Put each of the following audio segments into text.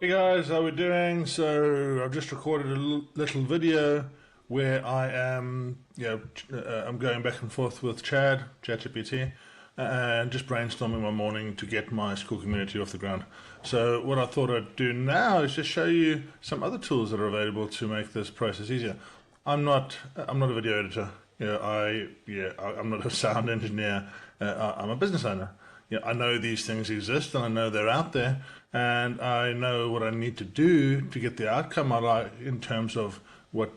Hey guys, how we doing? So I've just recorded a little video where I am, I'm going back and forth with ChatGPT, and just brainstorming one morning to get my school community off the ground. So what I thought I'd do now is just show you some other tools that are available to make this process easier. I'm not a video editor. I'm not a sound engineer. I'm a business owner. I know these things exist and I know they're out there, and I know what I need to do to get the outcome I like in terms of how I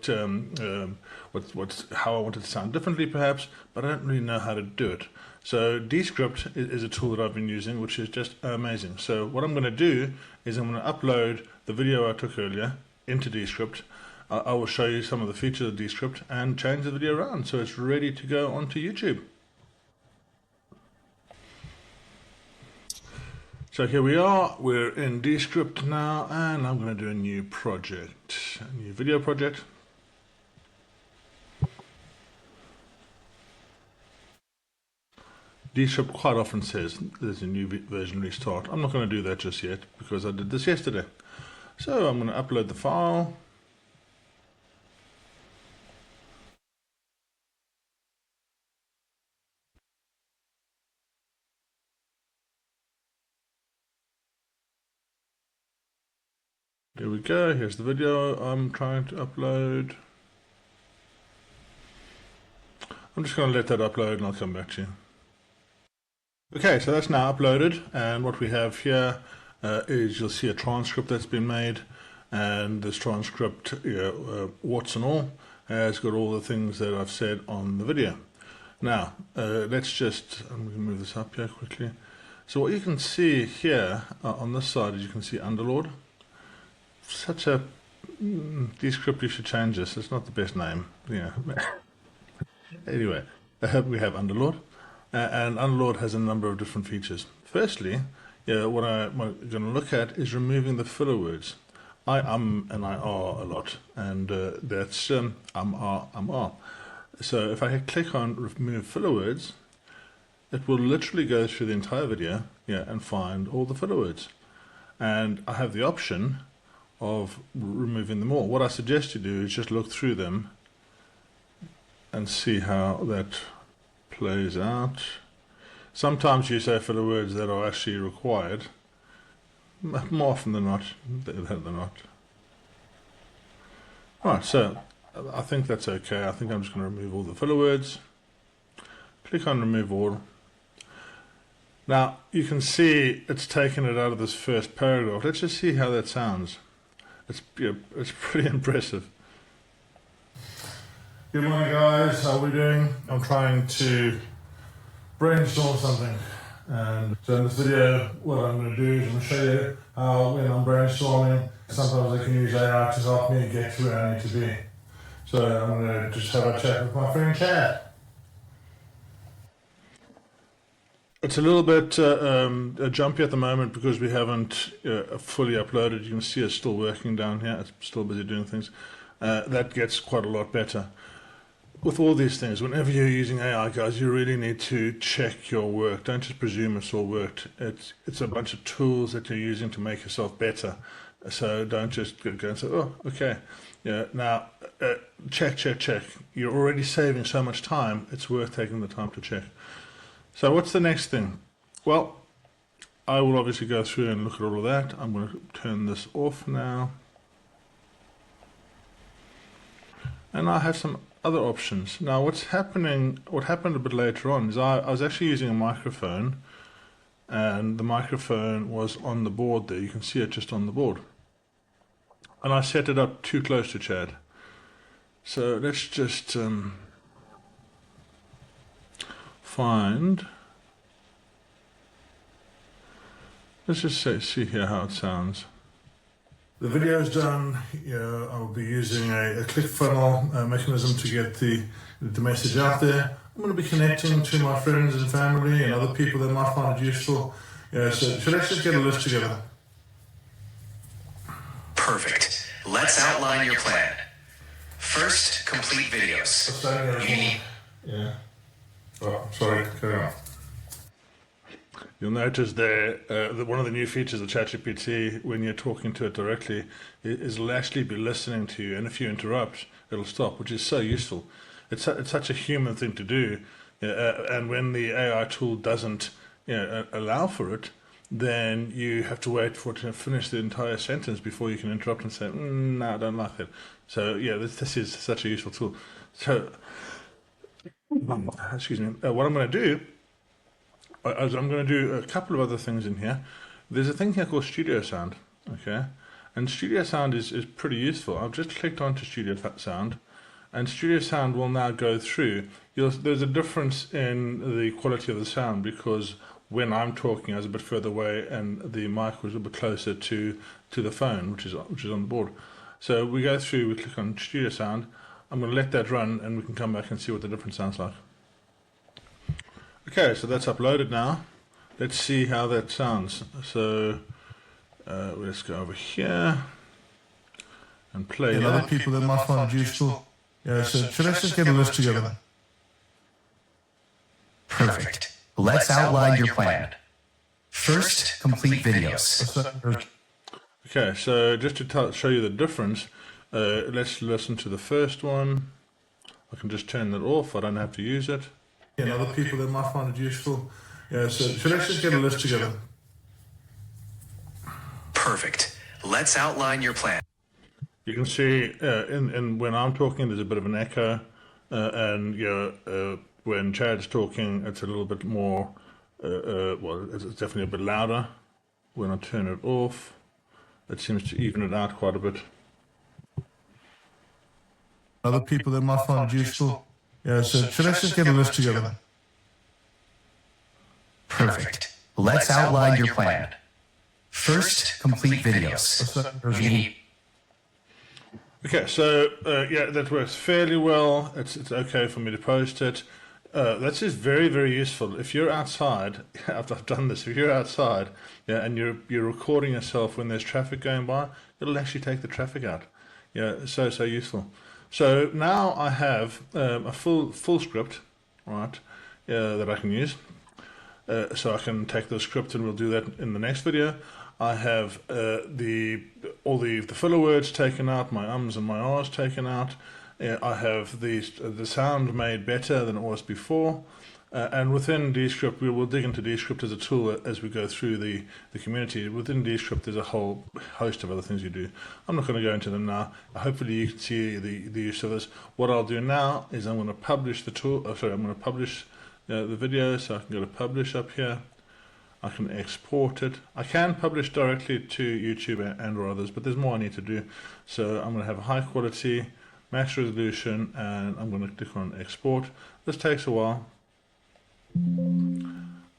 want it to sound differently perhaps, but I don't really know how to do it. So Descript is a tool that I've been using, which is just amazing. So what I'm going to do is I'm going to upload the video I took earlier into Descript. I will show you some of the features of Descript and change the video around so it's ready to go onto YouTube. So here we are, we're in Descript now, and I'm going to do a new project, a new video project. Descript quite often says there's a new version restart. I'm not going to do that just yet because I did this yesterday. So I'm going to upload the file. Here we go, here's the video I'm trying to upload. I'm just going to let that upload and I'll come back to you. Okay, so that's now uploaded, and what we have here is you'll see a transcript that's been made, and this transcript, warts and all, has got all the things that I've said on the video. Now, I'm going to move this up here quickly. So what you can see here on this side is you can see Underlord. Such a Descript, you should change this. It's not the best name. Anyway, we have Underlord, and Underlord has a number of different features. Firstly, what I'm going to look at is removing the filler words. I and I are a lot, and that's are. So if I click on remove filler words, it will literally go through the entire video, and find all the filler words. And I have the option of removing them all. What I suggest you do is just look through them and see how that plays out. Sometimes you say filler words that are actually required. More often than not, they're not. Alright, so I think that's okay. I think I'm just going to remove all the filler words. Click on remove all. Now you can see it's taken it out of this first paragraph. Let's just see how that sounds. It's pretty impressive. Good morning guys, how are we doing? I'm trying to brainstorm something, and so in this video what I'm going to do is I'm going to show you how when I'm brainstorming sometimes I can use AI to help me get to where I need to be. So I'm going to just have a chat with my friend Chad. It's a little bit jumpy at the moment because we haven't fully uploaded. You can see it's still working down here. It's still busy doing things. That gets quite a lot better. With all these things, whenever you're using AI, guys, you really need to check your work. Don't just presume it's all worked. It's a bunch of tools that you're using to make yourself better. So don't just go and say, oh, okay. Now, check. You're already saving so much time. It's worth taking the time to check. So what's the next thing? Well, I will obviously go through and look at all of that. I'm going to turn this off now. And I have some other options. Now what happened a bit later on is I was actually using a microphone, and the microphone was on the board there. You can see it just on the board. And I set it up too close to Chad. So let's just let's just see here how it sounds. The video is done. I will be using a ClickFunnels mechanism to get the message out there. I'm going to be connecting to my friends and family and other people that might find it useful. So let's just get a list together. Perfect. Let's outline your plan. First, complete videos. Oh, sorry, carry on. You'll notice there that one of the new features of ChatGPT, when you're talking to it directly, is it'll actually be listening to you, and if you interrupt, it'll stop, which is so useful. It's such a human thing to do, and when the AI tool doesn't allow for it, then you have to wait for it to finish the entire sentence before you can interrupt and say, no, I don't like that. So yeah, this is such a useful tool. So, excuse me, what I'm going to do is I'm going to do a couple of other things in here. There's a thing here called Studio Sound, okay? And Studio Sound is pretty useful. I've just clicked onto Studio Sound, and Studio Sound will now go through. There's a difference in the quality of the sound because when I'm talking, I was a bit further away, and the mic was a bit closer to the phone, which is on the board. So we go through. We click on Studio Sound. I'm going to let that run, and we can come back and see what the difference sounds like. Okay, so that's uploaded now. Let's see how that sounds. So let's go over here and play. And other people that might find it useful. Yeah, so let's just get a list together. Perfect. Let's outline your plan. First, complete videos. Okay, so just to show you the difference, let's listen to the first one. I can just turn that off. I don't have to use it. And other people that might find it useful. Yeah, so let's just get a list together. Perfect. Let's outline your plan. You can see in when I'm talking, there's a bit of an echo, and when Chad's talking, it's a little bit more. Well, it's definitely a bit louder. When I turn it off, it seems to even it out quite a bit. Other people that might find it useful. Yeah, so let's just get a list together. Perfect. Let's outline your plan. First, complete videos. Okay, so yeah, that works fairly well. It's okay for me to post it. That's just very, very useful. If you're outside, I've done this. If you're outside, yeah, and you're recording yourself when there's traffic going by, it'll actually take the traffic out. Yeah, so useful. So now I have a full script, right, that I can use. So I can take the script, and we'll do that in the next video. I have all the filler words taken out, my ums and my ahs taken out. I have the sound made better than it was before. And within Descript, we will dig into Descript as a tool as we go through the community. Within Descript, there's a whole host of other things you do. I'm not going to go into them now. Hopefully you can see the use of this. What I'll do now is I'm going to publish the tool. I'm going to publish the video, so I can go to publish up here. I can export it. I can publish directly to YouTube and or others, but there's more I need to do. So I'm going to have a high quality, max resolution, and I'm going to click on export. This takes a while.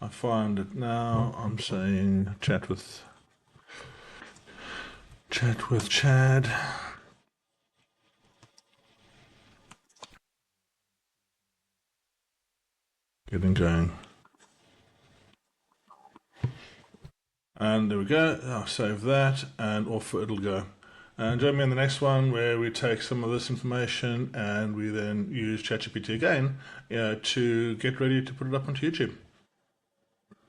I find it now. I'm saying chat with Chad. Getting going. And there we go. I'll save that, and off it'll go. And join me in the next one where we take some of this information and we then use ChatGPT again to get ready to put it up onto YouTube.